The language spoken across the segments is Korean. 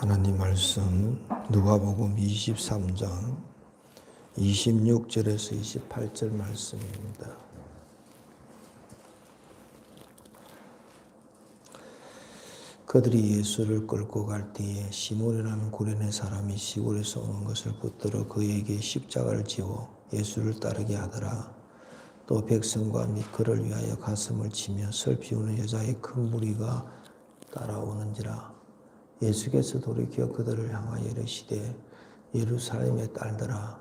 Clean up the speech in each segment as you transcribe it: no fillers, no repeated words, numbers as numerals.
하나님 말씀 누가복음 23장 26절에서 28절 말씀입니다. 그들이 예수를 끌고 갈 때에 시몬이라는 구레네 사람이 시골에서 오는 것을 붙들어 그에게 십자가를 지워 예수를 따르게 하더라. 또 백성과 및 그를 위하여 가슴을 치며 슬피우는 여자의 큰 무리가 따라오는지라. 예수께서 돌이켜 그들을 향하여 이르시되 예루살렘의 딸들아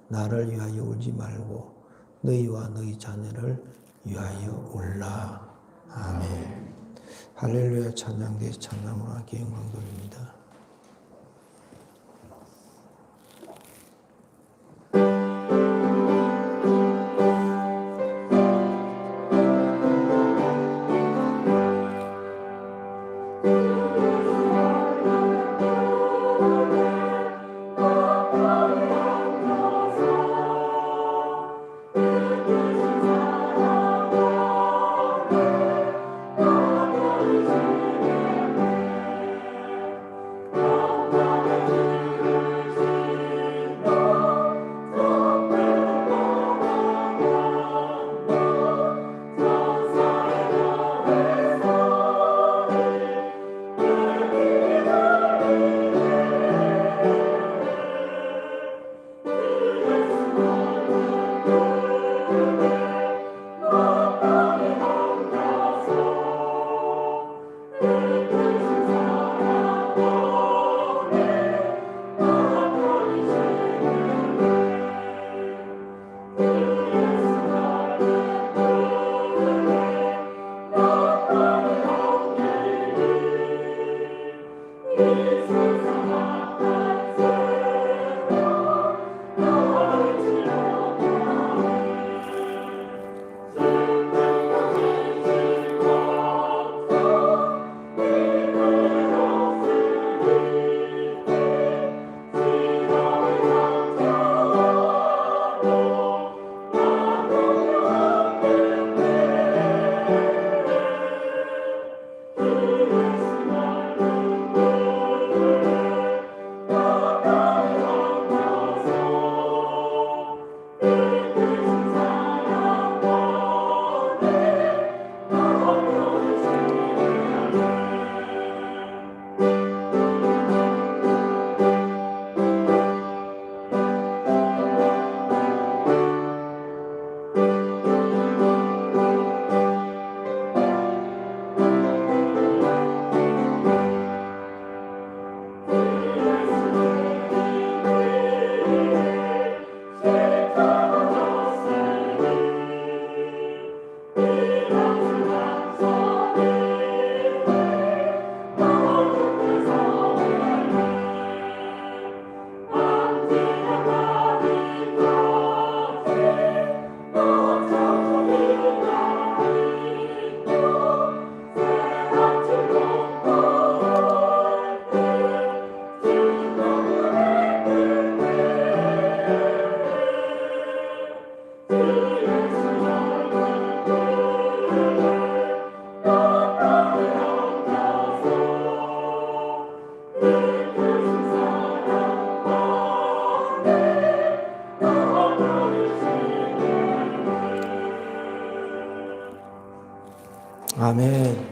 나를 위하여 울지 말고 너희와 너희 자녀를 위하여 울라. 아멘. 할렐루야. 찬양대 찬양하게 영광 돌립니다. 아멘.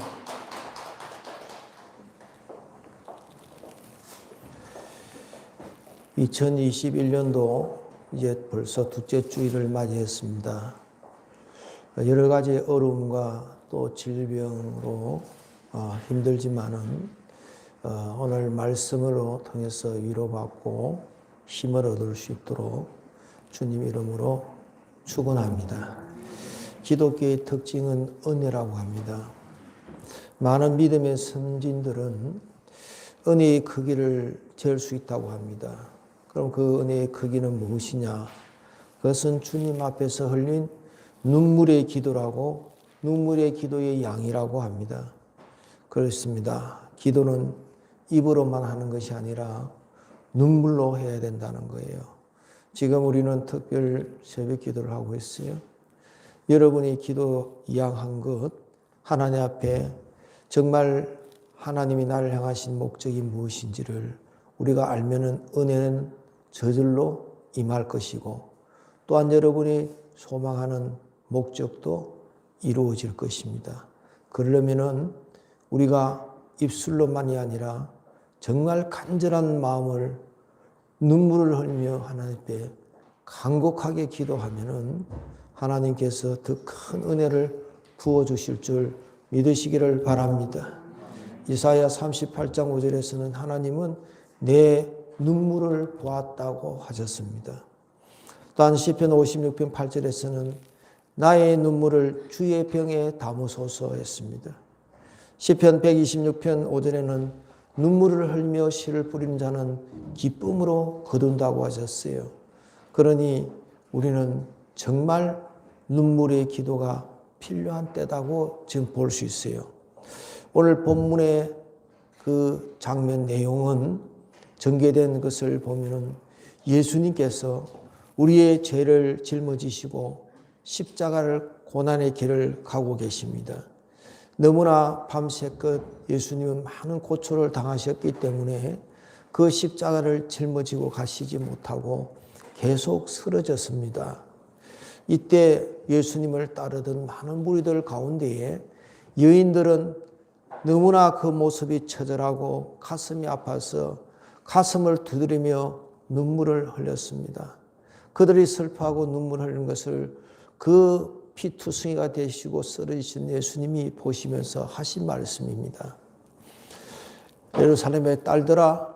(2021년도) 이제 벌써 둘째 주일을 맞이했습니다. 여러 가지 어려움과 또 질병으로 힘들지만은 오늘 말씀으로 통해서 위로받고 힘을 얻을 수 있도록 주님 이름으로 축원합니다. 기독교의 특징은 은혜라고 합니다. 많은 믿음의 선진들은 은혜의 크기를 잴 수 있다고 합니다. 그럼 그 은혜의 크기는 무엇이냐? 그것은 주님 앞에서 흘린 눈물의 기도라고, 눈물의 기도의 양이라고 합니다. 그렇습니다. 기도는 입으로만 하는 것이 아니라 눈물로 해야 된다는 거예요. 지금 우리는 특별 새벽 기도를 하고 있어요. 여러분이 기도 이양한 것 하나님 앞에 정말 하나님이 나를 향하신 목적이 무엇인지를 우리가 알면은 은혜는 저절로 임할 것이고, 또한 여러분이 소망하는 목적도 이루어질 것입니다. 그러려면은 우리가 입술로만이 아니라 정말 간절한 마음을 눈물을 흘리며 하나님 앞에 간곡하게 기도하면은 하나님께서 더 큰 은혜를 부어주실 줄 믿으시기를 바랍니다. 이사야 38장 5절에서는 하나님은 내 눈물을 보았다고 하셨습니다. 또한 시편 56편 8절에서는 나의 눈물을 주의 병에 담으소서 했습니다. 시편 126편 5절에는 눈물을 흘며 씨를 뿌리는 자는 기쁨으로 거둔다고 하셨어요. 그러니 우리는 정말 눈물의 기도가 필요한 때다고 지금 볼 수 있어요. 오늘 본문의 그 장면 내용은 전개된 것을 보면은 예수님께서 우리의 죄를 짊어지시고 십자가를 고난의 길을 가고 계십니다. 너무나 밤새껏 예수님은 많은 고초를 당하셨기 때문에 그 십자가를 짊어지고 가시지 못하고 계속 쓰러졌습니다. 이때 예수님을 따르던 많은 무리들 가운데에 여인들은 너무나 그 모습이 처절하고 가슴이 아파서 가슴을 두드리며 눈물을 흘렸습니다. 그들이 슬퍼하고 눈물 흘리는 것을 그 피투성이가 되시고 쓰러지신 예수님이 보시면서 하신 말씀입니다. 예루살렘의 딸들아,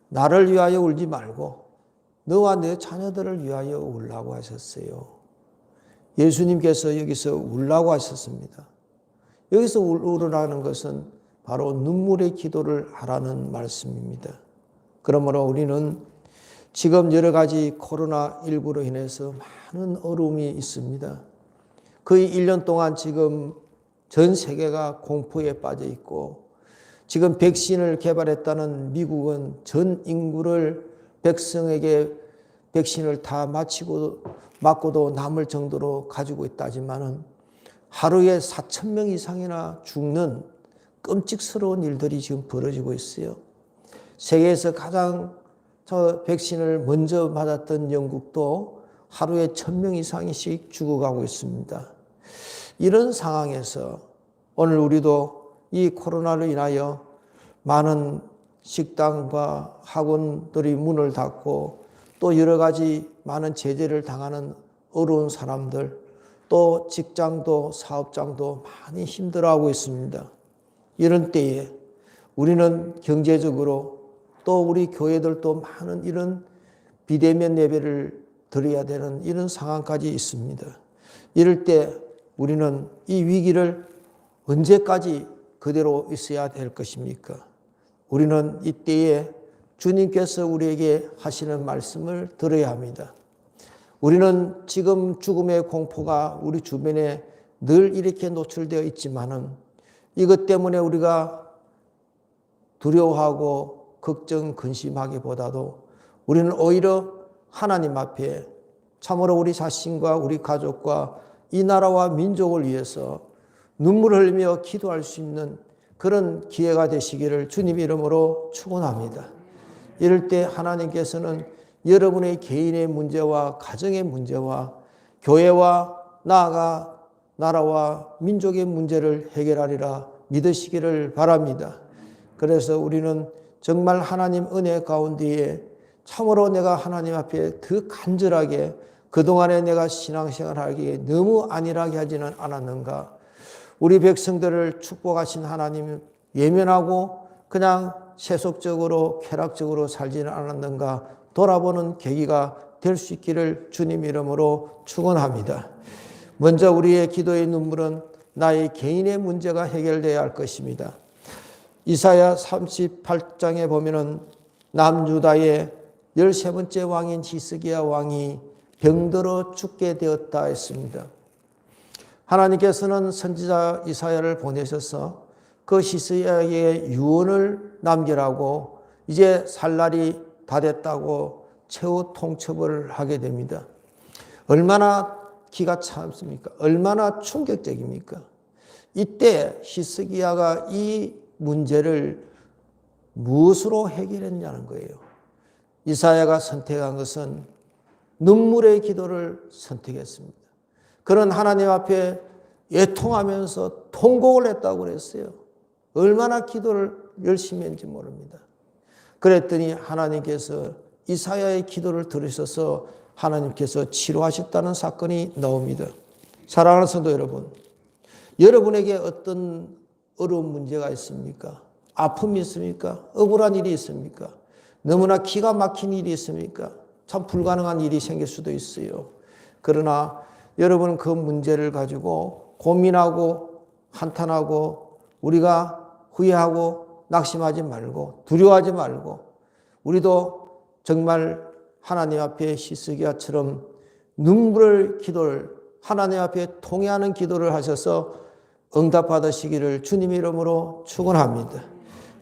나를 위하여 울지 말고 너와 내 자녀들을 위하여 울라고 하셨어요. 예수님께서 여기서 울라고 하셨습니다. 여기서 울으라는 것은 바로 눈물의 기도를 하라는 말씀입니다. 그러므로 우리는 지금 여러 가지 코로나19로 인해서 많은 어려움이 있습니다. 거의 1년 동안 지금 전 세계가 공포에 빠져 있고, 지금 백신을 개발했다는 미국은 전 인구를 백성에게 백신을 다 맞고도 남을 정도로 가지고 있다지만은 하루에 4,000명 이상이나 죽는 끔찍스러운 일들이 지금 벌어지고 있어요. 세계에서 가장 백신을 먼저 맞았던 영국도 하루에 1,000명 이상씩 죽어가고 있습니다. 이런 상황에서 오늘 우리도 이 코로나로 인하여 많은 식당과 학원들이 문을 닫고 또 여러 가지 많은 제재를 당하는 어려운 사람들, 또 직장도 사업장도 많이 힘들어하고 있습니다. 이런 때에 우리는 경제적으로 또 우리 교회들도 많은 이런 비대면 예배를 드려야 되는 이런 상황까지 있습니다. 이럴 때 우리는 이 위기를 언제까지 그대로 있어야 될 것입니까? 우리는 이때에 주님께서 우리에게 하시는 말씀을 들어야 합니다. 우리는 지금 죽음의 공포가 우리 주변에 늘 이렇게 노출되어 있지만은 이것 때문에 우리가 두려워하고 걱정, 근심하기보다도 우리는 오히려 하나님 앞에 참으로 우리 자신과 우리 가족과 이 나라와 민족을 위해서 눈물을 흘리며 기도할 수 있는 그런 기회가 되시기를 주님 이름으로 축원합니다. 이럴 때 하나님께서는 여러분의 개인의 문제와 가정의 문제와 교회와 나아가 나라와 민족의 문제를 해결하리라 믿으시기를 바랍니다. 그래서 우리는 정말 하나님 은혜 가운데에 참으로 내가 하나님 앞에 더 간절하게 그동안에 내가 신앙생활하기에 너무 안일하게 하지는 않았는가. 우리 백성들을 축복하신 하나님 예면하고 그냥 세속적으로 쾌락적으로 살지는 않았는가 돌아보는 계기가 될 수 있기를 주님 이름으로 축원합니다. 먼저 우리의 기도의 눈물은 나의 개인의 문제가 해결되어야 할 것입니다. 이사야 38장에 보면은 남유다의 13번째 왕인 히스기야 왕이 병들어 죽게 되었다 했습니다. 하나님께서는 선지자 이사야를 보내셔서 그 히스기야에게 유언을 남기라고 이제 살 날이 다 됐다고 최후 통첩을 하게 됩니다. 얼마나 기가 참습니까? 얼마나 충격적입니까? 이때 히스기야가 이 문제를 무엇으로 해결했냐는 거예요. 이사야가 선택한 것은 눈물의 기도를 선택했습니다. 그런 하나님 앞에 애통하면서 통곡을 했다고 그랬어요. 얼마나 기도를 열심히 했는지 모릅니다. 그랬더니 하나님께서 이사야의 기도를 들으셔서 하나님께서 치료하셨다는 사건이 나옵니다. 사랑하는 성도 여러분, 여러분에게 어떤 어려운 문제가 있습니까? 아픔이 있습니까? 억울한 일이 있습니까? 너무나 기가 막힌 일이 있습니까? 참 불가능한 일이 생길 수도 있어요. 그러나 여러분은 그 문제를 가지고 고민하고 한탄하고 우리가 후회하고 낙심하지 말고 두려워하지 말고 우리도 정말 하나님 앞에 히스기야처럼 눈물을 기도를 하나님 앞에 통회하는 기도를 하셔서 응답받으시기를 주님의 이름으로 축원합니다.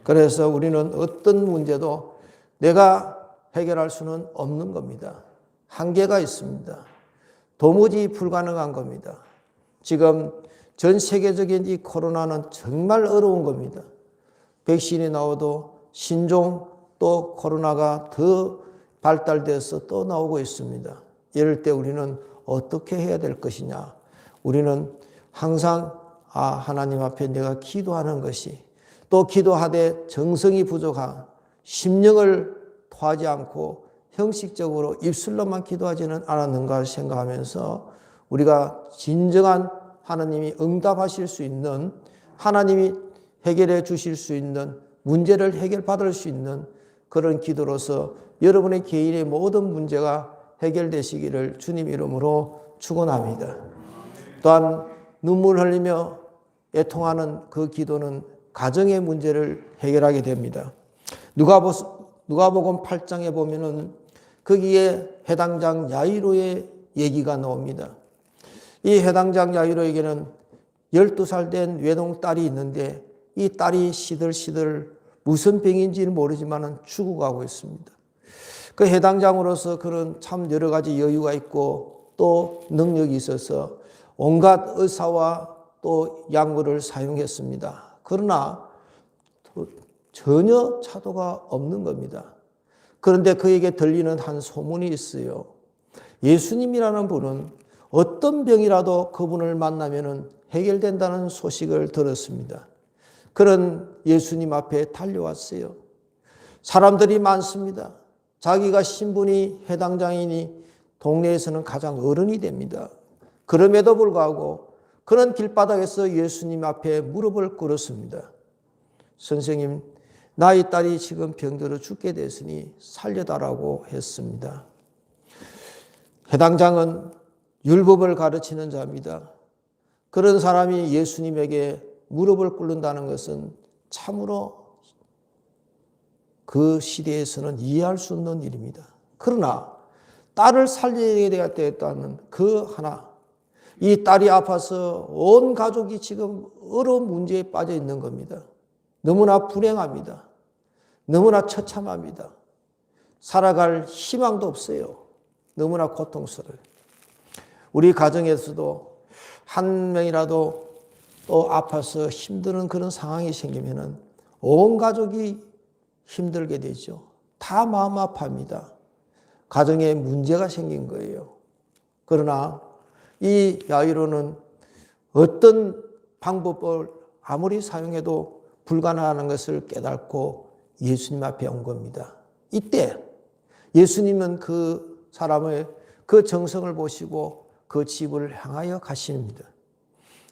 그래서 우리는 어떤 문제도 내가 해결할 수는 없는 겁니다. 한계가 있습니다. 도무지 불가능한 겁니다. 지금 전 세계적인 이 코로나는 정말 어려운 겁니다. 백신이 나와도 신종 또 코로나가 더 발달돼서 또 나오고 있습니다. 이럴 때 우리는 어떻게 해야 될 것이냐? 우리는 항상 하나님 앞에 내가 기도하는 것이 또 기도하되 정성이 부족한 심령을 토하지 않고 형식적으로 입술로만 기도하지는 않았는가 생각하면서 우리가 진정한 하나님이 응답하실 수 있는 하나님이 해결해 주실 수 있는 문제를 해결받을 수 있는 그런 기도로서 여러분의 개인의 모든 문제가 해결되시기를 주님 이름으로 축원합니다. 또한 눈물 흘리며 애통하는 그 기도는 가정의 문제를 해결하게 됩니다. 누가복음 8장에 보면은 거기에 해당장 야이로의 얘기가 나옵니다. 이 해당장 야이로에게는 12살 된 외동딸이 있는데 이 딸이 시들시들 무슨 병인지는 모르지만 죽어가고 있습니다. 그 해당장으로서 그런 참 여러 가지 여유가 있고 또 능력이 있어서 온갖 의사와 또 약물을 사용했습니다. 그러나 전혀 차도가 없는 겁니다. 그런데 그에게 들리는 한 소문이 있어요. 예수님이라는 분은 어떤 병이라도 그분을 만나면 해결된다는 소식을 들었습니다. 그런 예수님 앞에 달려왔어요. 사람들이 많습니다. 자기가 신분이 해당장이니 동네에서는 가장 어른이 됩니다. 그럼에도 불구하고 그런 길바닥에서 예수님 앞에 무릎을 꿇었습니다. 선생님, 나의 딸이 지금 병들어 죽게 됐으니 살려달라고 했습니다. 해당장은 율법을 가르치는 자입니다. 그런 사람이 예수님에게 무릎을 꿇는다는 것은 참으로 그 시대에서는 이해할 수 없는 일입니다. 그러나 딸을 살려야 되겠다는 그 하나, 이 딸이 아파서 온 가족이 지금 어려운 문제에 빠져 있는 겁니다. 너무나 불행합니다. 너무나 처참합니다. 살아갈 희망도 없어요. 너무나 고통스러워요. 우리 가정에서도 한 명이라도 또 아파서 힘드는 그런 상황이 생기면 온 가족이 힘들게 되죠. 다 마음 아파합니다. 가정에 문제가 생긴 거예요. 그러나 이 야이로는 어떤 방법을 아무리 사용해도 불가능한 것을 깨닫고 예수님 앞에 온 겁니다. 이때 예수님은 그 사람의 그 정성을 보시고 그 집을 향하여 가십니다.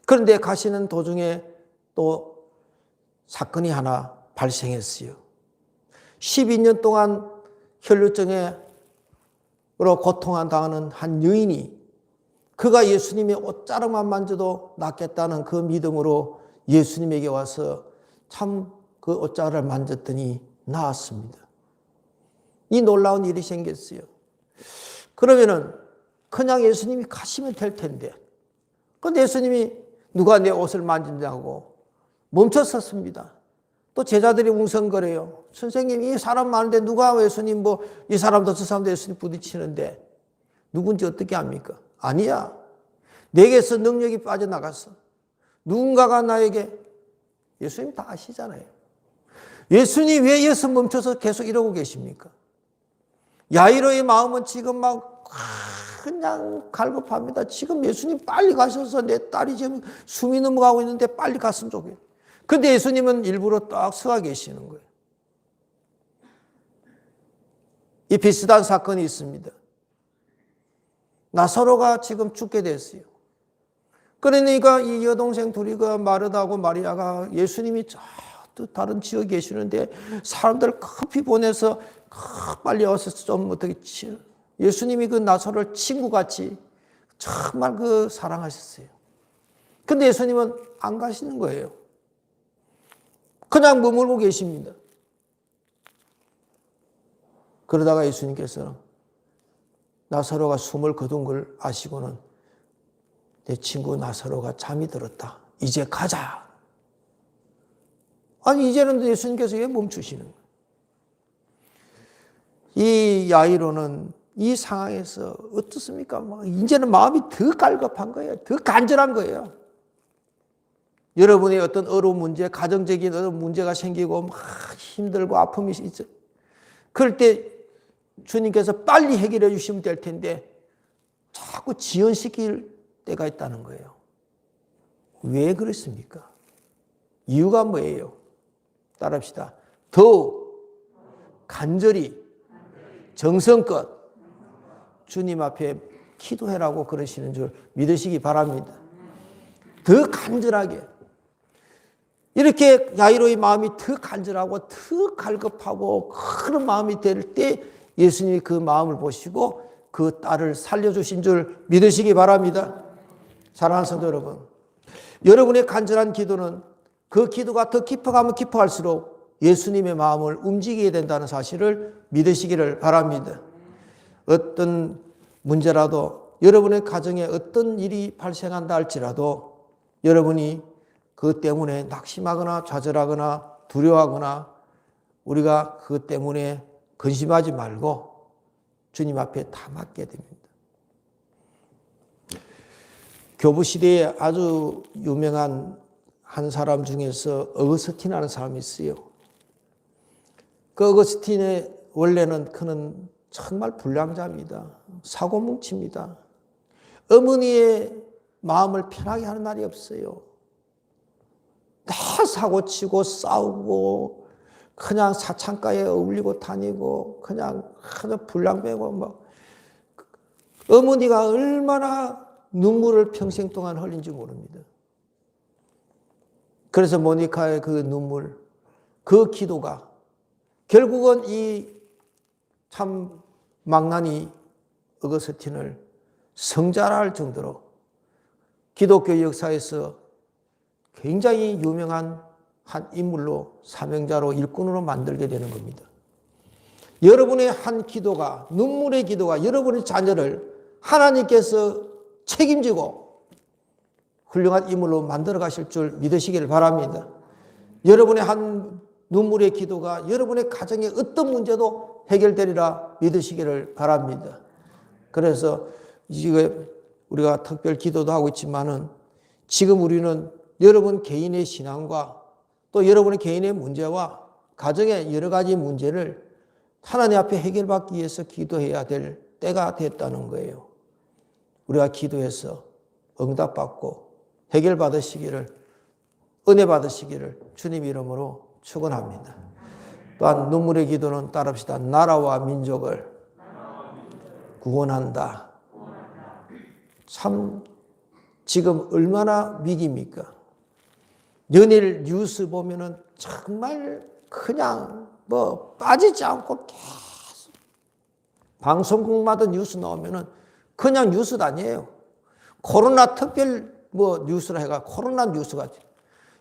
그런데 가시는 도중에 또 사건이 하나 발생했어요. 12년 동안 혈루증으로 고통당하는 한 여인이 그가 예수님의 옷자락만 만져도 낫겠다는 그 믿음으로 예수님에게 와서 참 그 옷자락을 만졌더니 나았습니다. 이 놀라운 일이 생겼어요. 그러면은 그냥 예수님이 가시면 될 텐데. 그런데 예수님이 누가 내 옷을 만진다고 멈췄었습니다. 또 제자들이 웅성거려요. 선생님, 이 사람 많은데 누가 예수님 이 사람도 저 사람도 예수님 부딪히는데 누군지 어떻게 압니까? 아니야. 내게서 능력이 빠져나갔어. 누군가가 나에게 예수님 다 아시잖아요. 예수님 왜 여기서 멈춰서 계속 이러고 계십니까? 야이로의 마음은 지금 막 그냥 갈급합니다. 지금 예수님 빨리 가셔서 내 딸이 지금 숨이 넘어가고 있는데 빨리 갔으면 좋겠어요. 근데 예수님은 일부러 딱 서가 계시는 거예요. 이 비슷한 사건이 있습니다. 나사로가 지금 죽게 됐어요. 그러니까 이 여동생 둘이 마르다하고 마리아가 예수님이 저 다른 지역에 계시는데 사람들 급히 보내서 빨리 와서 좀 어떻게 예수님이 그 나사로를 친구같이 정말 사랑하셨어요. 근데 예수님은 안 가시는 거예요. 그냥 머물고 계십니다. 그러다가 예수님께서 나사로가 숨을 거둔 걸 아시고는 내 친구 나사로가 잠이 들었다. 이제 가자. 아니 이제는 예수님께서 왜 멈추시는 거예요? 이 야이로는 이 상황에서 어떻습니까? 이제는 마음이 더 갈급한 거예요. 더 간절한 거예요. 여러분의 어떤 어려운 문제, 가정적인 어떤 문제가 생기고 막 힘들고 아픔이 있어. 그럴 때 주님께서 빨리 해결해 주시면 될 텐데 자꾸 지연시킬 때가 있다는 거예요. 왜 그렇습니까? 이유가 뭐예요? 따라합시다. 더욱 간절히 정성껏 주님 앞에 기도해라고 그러시는 줄 믿으시기 바랍니다. 더 간절하게. 이렇게 야이로의 마음이 더 간절하고 더 갈급하고 그런 마음이 될 때 예수님이 그 마음을 보시고 그 딸을 살려주신 줄 믿으시기 바랍니다. 사랑하는 성도 여러분, 여러분의 간절한 기도는 그 기도가 더 깊어가면 깊어갈수록 예수님의 마음을 움직이게 된다는 사실을 믿으시기를 바랍니다. 어떤 문제라도 여러분의 가정에 어떤 일이 발생한다 할지라도 여러분이 그것 때문에 낙심하거나 좌절하거나 두려워하거나 우리가 그것 때문에 근심하지 말고 주님 앞에 다 맡게 됩니다. 교부 시대에 아주 유명한 한 사람 중에서 어거스틴이라는 사람이 있어요. 그 어거스틴의 원래는 그는 정말 불량자입니다. 사고뭉치입니다. 어머니의 마음을 편하게 하는 날이 없어요. 다 사고치고 싸우고 그냥 사창가에 어울리고 다니고 그냥 불량배고 막 어머니가 얼마나 눈물을 평생 동안 흘린지 모릅니다. 그래서 모니카의 그 눈물, 그 기도가 결국은 이 참 망나니 어거스틴을 성자라 할 정도로 기독교 역사에서 굉장히 유명한 한 인물로 사명자로 일꾼으로 만들게 되는 겁니다. 여러분의 한 기도가, 눈물의 기도가 여러분의 자녀를 하나님께서 책임지고 훌륭한 인물로 만들어 가실 줄 믿으시기를 바랍니다. 여러분의 한 눈물의 기도가 여러분의 가정의 어떤 문제도 해결되리라 믿으시기를 바랍니다. 그래서 지금 우리가 특별 기도도 하고 있지만은 지금 우리는 여러분 개인의 신앙과 또 여러분의 개인의 문제와 가정의 여러 가지 문제를 하나님 앞에 해결받기 위해서 기도해야 될 때가 됐다는 거예요. 우리가 기도해서 응답받고 해결받으시기를, 은혜 받으시기를 주님 이름으로 축원합니다. 또한 눈물의 기도는 따릅시다. 나라와 민족을 구원한다. 참 지금 얼마나 위기입니까? 연일 뉴스 보면은 정말 그냥 빠지지 않고 계속 방송국마다 뉴스 나오면은 그냥 뉴스도 아니에요. 코로나 특별 뉴스라 해가 코로나 뉴스가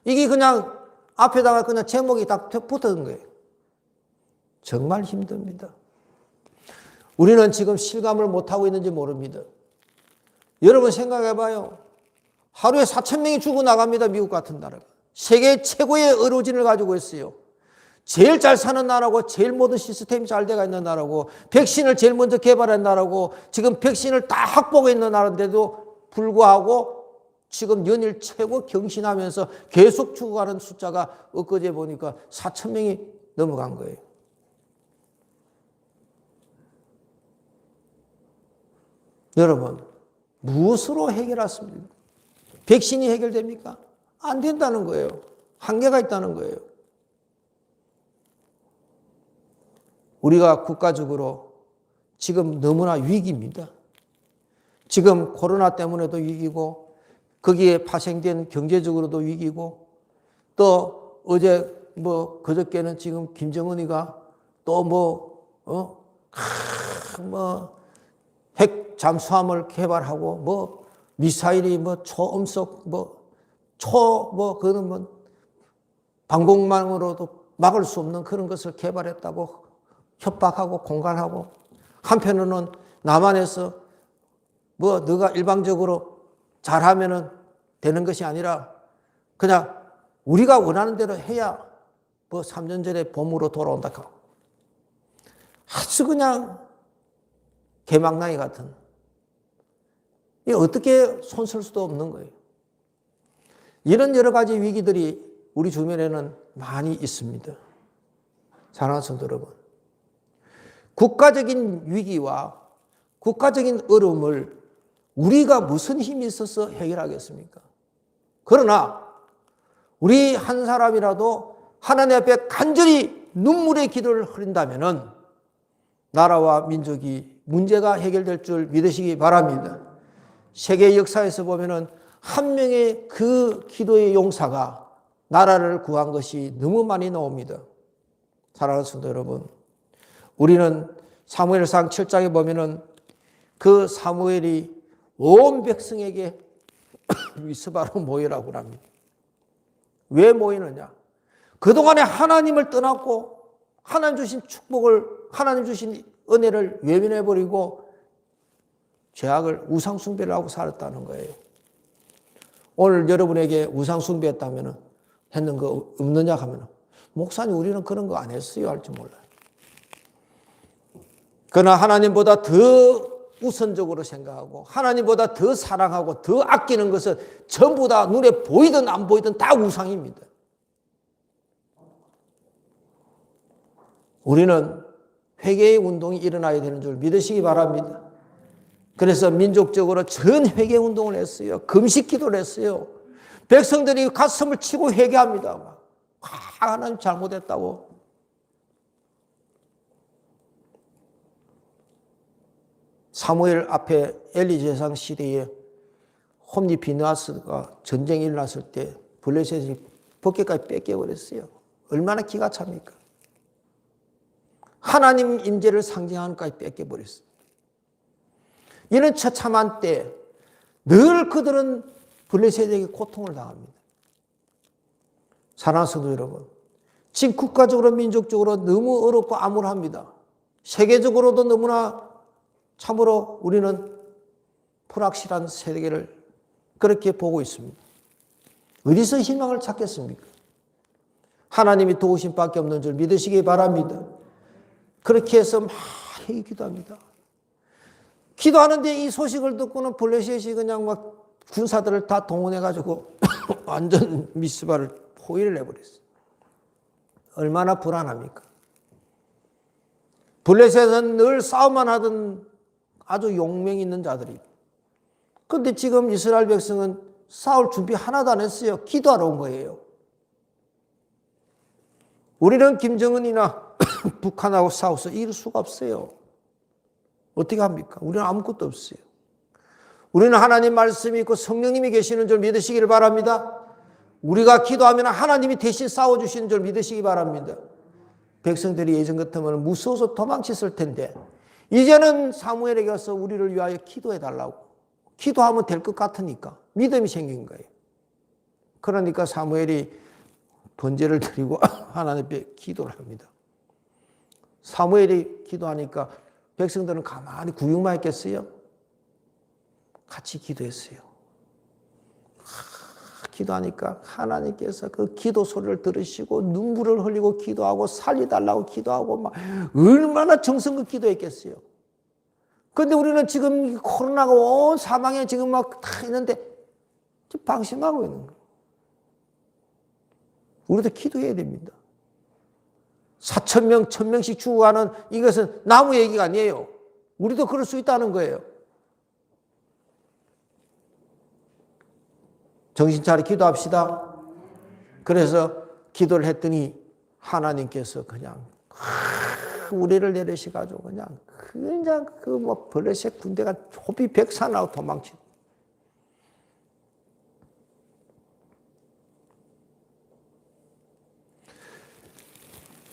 이게 그냥 앞에다가 그냥 제목이 딱 붙었던 거예요. 정말 힘듭니다. 우리는 지금 실감을 못하고 있는지 모릅니다. 여러분 생각해봐요. 하루에 4,000명이 죽어나갑니다. 미국 같은 나라가. 세계 최고의 의료진을 가지고 있어요. 제일 잘 사는 나라고 제일 모든 시스템이 잘 돼가 있는 나라고 백신을 제일 먼저 개발한 나라고 지금 백신을 다 확보하고 있는 나라인데도 불구하고 지금 연일 최고 경신하면서 계속 죽어가는 숫자가 엊그제 보니까 4,000명이 넘어간 거예요. 여러분, 무엇으로 해결하십니까? 백신이 해결됩니까? 안 된다는 거예요. 한계가 있다는 거예요. 우리가 국가적으로 지금 너무나 위기입니다. 지금 코로나 때문에도 위기고 거기에 파생된 경제적으로도 위기고 또 어제 그저께는 지금 김정은이가 또 핵 잠수함을 개발하고 미사일이 초음속 그런 방공망으로도 막을 수 없는 그런 것을 개발했다고 협박하고 공갈하고 한편으로는 남한에서 너가 일방적으로 잘하면은 되는 것이 아니라 그냥 우리가 원하는 대로 해야 3년 전에 봄으로 돌아온다. 아주 그냥 개망나이 같은. 이 어떻게 손쓸 수도 없는 거예요. 이런 여러 가지 위기들이 우리 주변에는 많이 있습니다. 사랑하는 성도 여러분. 국가적인 위기와 국가적인 어려움을 우리가 무슨 힘이 있어서 해결하겠습니까? 그러나 우리 한 사람이라도 하나님 앞에 간절히 눈물의 기도를 흘린다면 나라와 민족이 문제가 해결될 줄 믿으시기 바랍니다. 세계 역사에서 보면은 한 명의 그 기도의 용사가 나라를 구한 것이 너무 많이 나옵니다. 사랑하는 성도 여러분, 우리는 사무엘상 7장에 보면은 그 사무엘이 온 백성에게 미스바로 모이라고 합니다. 왜 모이느냐? 그동안에 하나님을 떠났고 하나님 주신 축복을, 하나님 주신 은혜를 외면해버리고 죄악을 우상숭배를 하고 살았다는 거예요. 오늘 여러분에게 우상숭배했다면 했는 거 없느냐 하면 목사님 우리는 그런 거 안 했어요 할지 몰라요. 그러나 하나님보다 더 우선적으로 생각하고 하나님보다 더 사랑하고 더 아끼는 것은 전부 다 눈에 보이든 안 보이든 다 우상입니다. 우리는 회개의 운동이 일어나야 되는 줄 믿으시기 바랍니다. 그래서 민족적으로 전 회개 운동을 했어요. 금식 기도를 했어요. 백성들이 가슴을 치고 회개합니다. 하나님 잘못했다고. 사무엘 앞에 엘리 제사장 시대에 홈리 비느하스가 전쟁이 일어났을 때 블레셋이 벗개까지 뺏겨버렸어요. 얼마나 기가 찹니까? 하나님 임재를 상징하는 것까지 뺏겨버렸어요. 이런 처참한 때 늘 그들은 블레셋에게 고통을 당합니다. 사랑하는 성도 여러분, 지금 국가적으로 민족적으로 너무 어렵고 암울합니다. 세계적으로도 너무나 참으로 우리는 불확실한 세계를 그렇게 보고 있습니다. 어디서 희망을 찾겠습니까? 하나님이 도우심 밖에 없는 줄 믿으시기 바랍니다. 그렇게 해서 많이 기도합니다. 기도하는데 이 소식을 듣고는 블레셋이 그냥 군사들을 다 동원해가지고 완전 미스바를 포위를 해버렸어요. 얼마나 불안합니까? 블레셋은 늘 싸움만 하던 아주 용맹 있는 자들이. 그런데 지금 이스라엘 백성은 싸울 준비 하나도 안 했어요. 기도하러 온 거예요. 우리는 김정은이나 북한하고 싸워서 이길 수가 없어요. 어떻게 합니까? 우리는 아무것도 없어요. 우리는 하나님 말씀이 있고 성령님이 계시는 줄 믿으시기를 바랍니다. 우리가 기도하면 하나님이 대신 싸워주시는 줄 믿으시기 바랍니다. 백성들이 예전 같으면 무서워서 도망쳤을 텐데 이제는 사무엘에게 가서 우리를 위하여 기도해달라고. 기도하면 될 것 같으니까 믿음이 생긴 거예요. 그러니까 사무엘이 번제를 드리고 하나님 앞에 기도를 합니다. 사무엘이 기도하니까 백성들은 가만히 구경만 했겠어요? 같이 기도했어요. 기도하니까 하나님께서 그 기도 소리를 들으시고 눈물을 흘리고 기도하고 살려달라고 기도하고 막 얼마나 정성껏 기도했겠어요. 그런데 우리는 지금 코로나가 온 사방에 지금 막 다 있는데 지금 방심하고 있는 거예요. 우리도 기도해야 됩니다. 4,000명, 1,000명씩 죽어가는 이것은 나무 얘기가 아니에요. 우리도 그럴 수 있다는 거예요. 정신 차려 기도합시다. 그래서 기도를 했더니 하나님께서 그냥 우리를 내리셔가지고 그냥 그 뭐 블레셋 군대가 호비 백산하고 도망치고.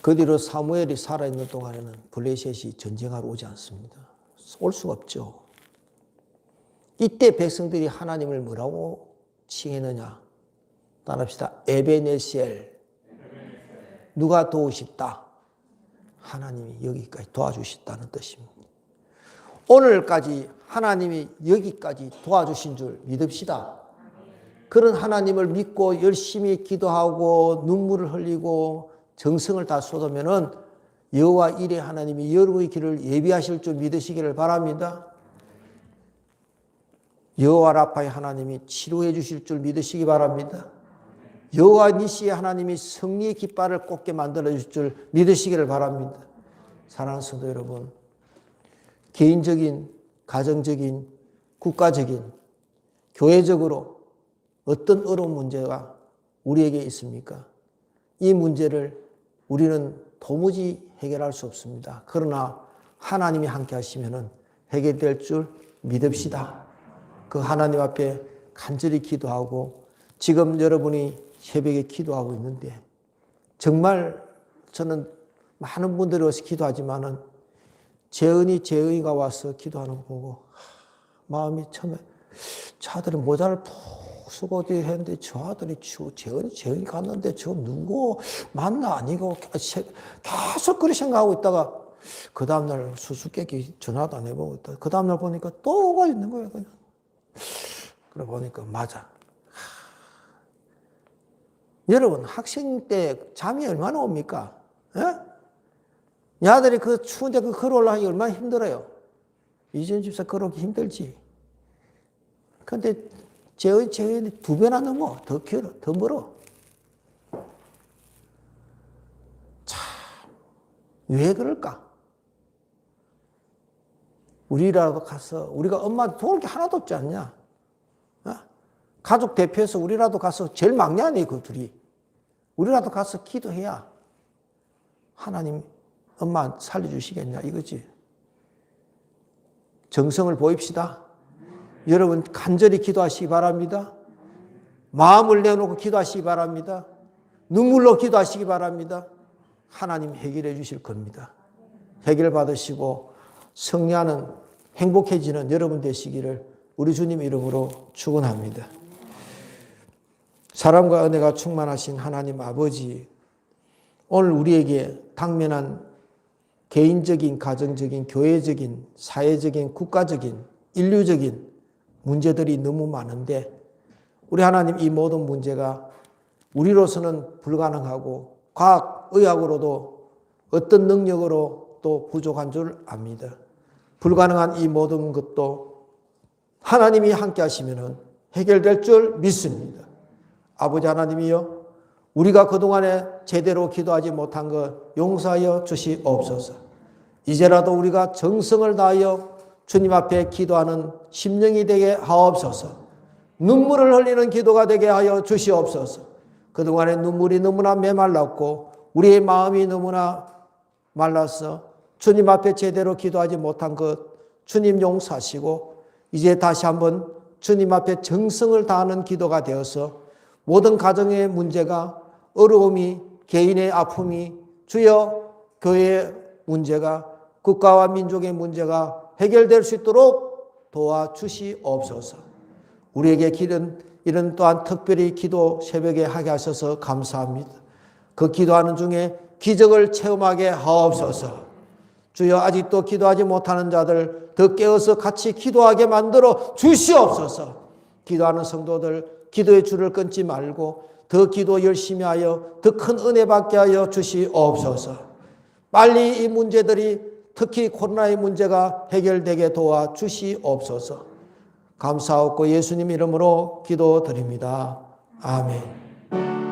그 뒤로 사무엘이 살아있는 동안에는 블레셋이 전쟁하러 오지 않습니다. 올 수가 없죠. 이때 백성들이 하나님을 뭐라고 칭했느냐? 따라합시다. 에베네셀. 누가 도우십다? 하나님이 여기까지 도와주셨다는 뜻입니다. 오늘까지 하나님이 여기까지 도와주신 줄 믿읍시다. 그런 하나님을 믿고 열심히 기도하고 눈물을 흘리고 정성을 다 쏟으면은 여호와 이레 하나님이 여러분의 길을 예비하실 줄 믿으시기를 바랍니다. 여호와 라파의 하나님이 치료해 주실 줄 믿으시기 바랍니다. 여호와 니시의 하나님이 승리의 깃발을 꽂게 만들어 주실 줄 믿으시기를 바랍니다. 사랑하는 성도 여러분, 개인적인, 가정적인, 국가적인, 교회적으로 어떤 어려운 문제가 우리에게 있습니까? 이 문제를 우리는 도무지 해결할 수 없습니다. 그러나 하나님이 함께 하시면 해결될 줄 믿읍시다. 그 하나님 앞에 간절히 기도하고 지금 여러분이 새벽에 기도하고 있는데 정말 저는 많은 분들이 와서 기도하지만은 재은이가 와서 기도하는 거 보고 마음이 처음에 저 아들은 모자를 푹 쓰고 어디 했는데 저 아들이 재은이 갔는데 저 누구 만나 아니고 계속 그렇게 생각하고 있다가 그 다음날 수수께끼 전화도 안 해보고 있다. 그 다음날 보니까 또 오고 있는 거예요. 그냥. 그래 보니까 맞아. 여러분 학생 때 잠이 얼마나 옵니까? 이 아들이 그 추운데 그 걸어 올라가기 얼마나 힘들어요. 이전 집사 걸어오기 힘들지. 근데 재은이 2배나 넘어. 더 길어. 더 멀어. 참, 왜 그럴까? 우리라도 가서, 우리가 엄마한테 도울 게 하나도 없지 않냐? 가족 대표해서 우리라도 가서, 제일 막내 아니에요, 그 둘이. 우리라도 가서 기도해야 하나님, 엄마 살려주시겠냐, 이거지. 정성을 보입시다. 여러분 간절히 기도하시기 바랍니다. 마음을 내놓고 기도하시기 바랍니다. 눈물로 기도하시기 바랍니다. 하나님 해결해 주실 겁니다. 해결 받으시고 승리하는 행복해지는 여러분 되시기를 우리 주님 이름으로 축원합니다. 사랑과 은혜가 충만하신 하나님 아버지, 오늘 우리에게 당면한 개인적인, 가정적인, 교회적인, 사회적인, 국가적인, 인류적인 문제들이 너무 많은데 우리 하나님 이 모든 문제가 우리로서는 불가능하고 과학의학으로도 어떤 능력으로 또 부족한 줄 압니다. 불가능한 이 모든 것도 하나님이 함께 하시면 해결될 줄 믿습니다. 아버지 하나님이여, 우리가 그동안에 제대로 기도하지 못한 것 용서하여 주시옵소서. 이제라도 우리가 정성을 다하여 주님 앞에 기도하는 심령이 되게 하옵소서. 눈물을 흘리는 기도가 되게 하여 주시옵소서. 그동안에 눈물이 너무나 메말랐고 우리의 마음이 너무나 말라서 주님 앞에 제대로 기도하지 못한 것 주님 용서하시고 이제 다시 한번 주님 앞에 정성을 다하는 기도가 되어서 모든 가정의 문제가, 어려움이, 개인의 아픔이, 주여 교회의 문제가, 국가와 민족의 문제가 해결될 수 있도록 도와주시옵소서. 우리에게 길은 이런 또한 특별히 기도 새벽에 하게 하셔서 감사합니다. 그 기도하는 중에 기적을 체험하게 하옵소서. 주여 아직도 기도하지 못하는 자들 더 깨어서 같이 기도하게 만들어 주시옵소서. 기도하는 성도들 기도의 줄을 끊지 말고 더 기도 열심히 하여 더 큰 은혜 받게 하여 주시옵소서. 빨리 이 문제들이 특히 코로나의 문제가 해결되게 도와주시옵소서. 감사하고 예수님 이름으로 기도드립니다. 아멘.